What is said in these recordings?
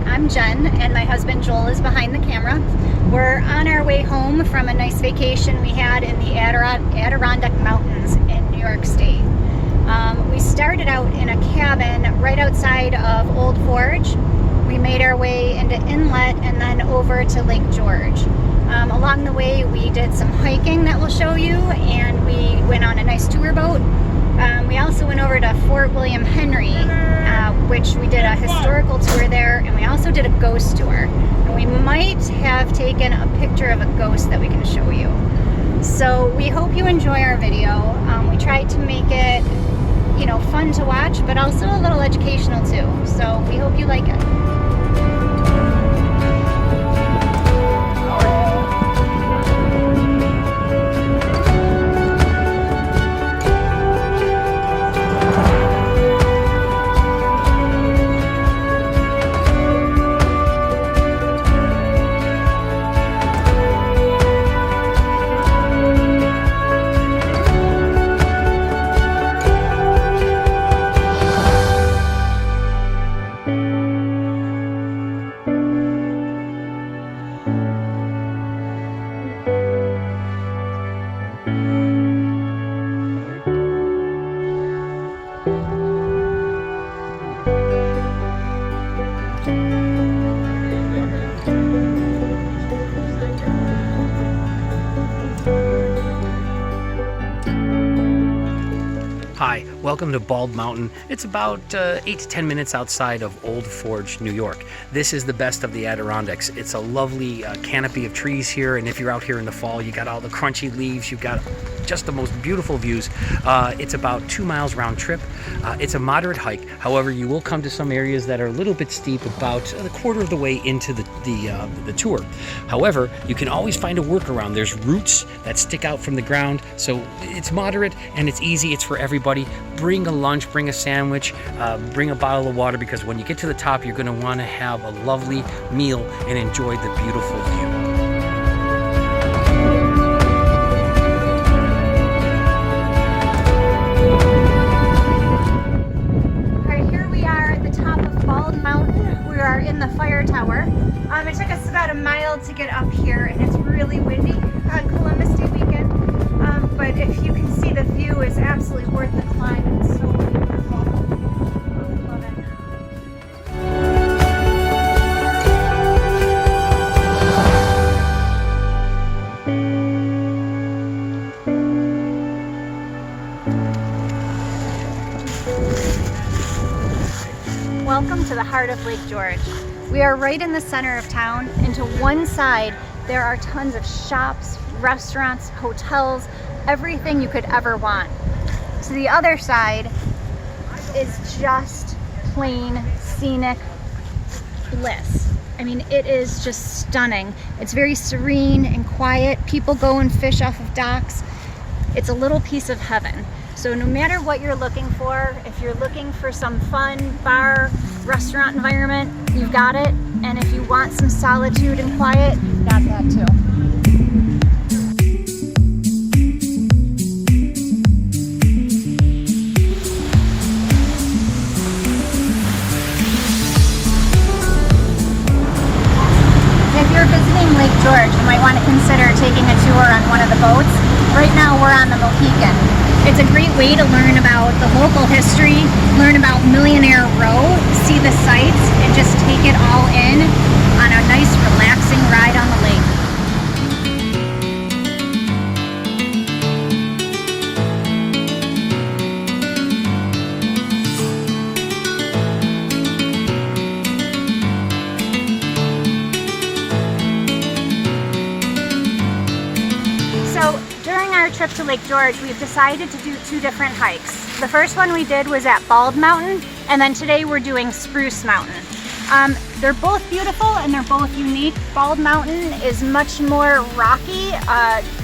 I'm Jen, and my husband Joel is behind the camera. We're on our way home from a nice vacation we had in the Adirondack Mountains in New York State. We started out in a cabin right outside of Old Forge. We made our way into Inlet and then over to Lake George. Along the way we did some hiking that we'll show you, and we went on a nice tour boat. We also went over to Fort William Henry, which we did a historical tour there, and we also did a ghost tour. And we might have taken a picture of a ghost that we can show you. So we hope you enjoy our video. We tried to make it, fun to watch, but also a little educational too. So we hope you like it. Hi, welcome to Bald Mountain. It's about 8 to 10 minutes outside of Old Forge, New York. This is the best of the Adirondacks. It's a lovely canopy of trees here, and if you're out here in the fall, you got all the crunchy leaves, you've got just the most beautiful views. It's about 2 miles round trip. It's a moderate hike. However, you will come to some areas that are a little bit steep, about a quarter of the way into the tour. However, you can always find a workaround. There's roots that stick out from the ground, so it's moderate and it's easy. It's for everybody. Bring a lunch, bring a sandwich, bring a bottle of water, because when you get to the top, you're going to want to have a lovely meal and enjoy the beautiful view. In the fire tower. It took us about a mile to get up here, and it's really windy on Columbus Day weekend. But if you can see, the view is absolutely worth the climb. It's so beautiful. I love it. Welcome to the heart of Lake George. We are right in the center of town, and to one side there are tons of shops, restaurants, hotels, everything you could ever want. To the other side is just plain scenic bliss. I mean, it is just stunning. It's very serene and quiet. People go and fish off of docks. It's a little piece of heaven. So no matter what you're looking for, if you're looking for some fun bar, restaurant environment, you've got it. And if you want some solitude and quiet, you've got that too. If you're visiting Lake George, you might want to consider taking a tour on one of the boats. Right now we're on the Mohican. It's a great way to learn about the local history, learn about Millionaire Row, see the sights, and just take it all in on a nice relaxing ride on the lake. During our trip to Lake George, we've decided to do 2 different hikes. The first one we did was at Bald Mountain, and then today we're doing Spruce Mountain. They're both beautiful and they're both unique. Bald Mountain is much more rocky,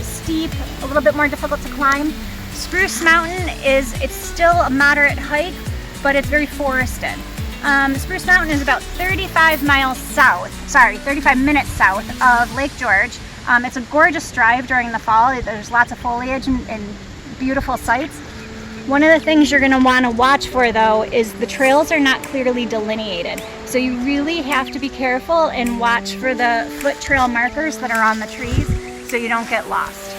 steep, a little bit more difficult to climb. Spruce Mountain it's still a moderate hike, but it's very forested. Spruce Mountain is about 35 minutes south of Lake George. It's a gorgeous drive during the fall. There's lots of foliage and beautiful sights. One of the things you're going to want to watch for, though, is the trails are not clearly delineated. So you really have to be careful and watch for the foot trail markers that are on the trees so you don't get lost.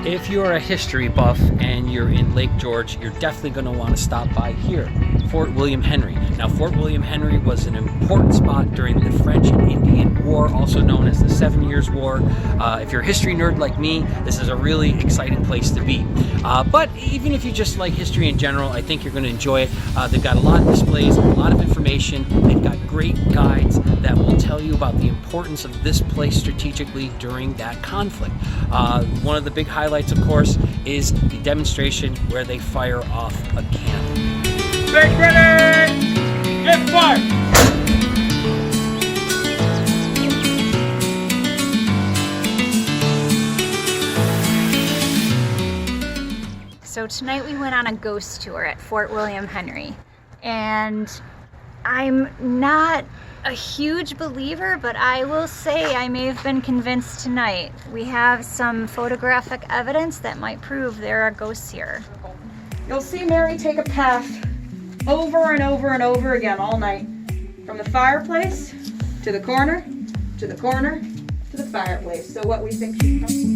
If you're a history buff and you're in Lake George, you're definitely going to want to stop by here, Fort William Henry. Now, Fort William Henry was an important spot during the French and Indian War, also known as the 7 Years' War. If you're a history nerd like me, this is a really exciting place to be. But even if you just like history in general, I think you're going to enjoy it. They've got a lot of displays, a lot of information. They've got great guides that will tell you about the importance of this place strategically during that conflict. One of the big highlights, of course, is the demonstration where they fire off a cannon. Get ready! Get fired! So tonight we went on a ghost tour at Fort William Henry, and I'm not a huge believer, but I will say I may have been convinced tonight. We have some photographic evidence that might prove there are ghosts here. You'll see Mary take a path over and over and over again all night. From the fireplace to the corner, to the corner, to the fireplace. So what we think she's from?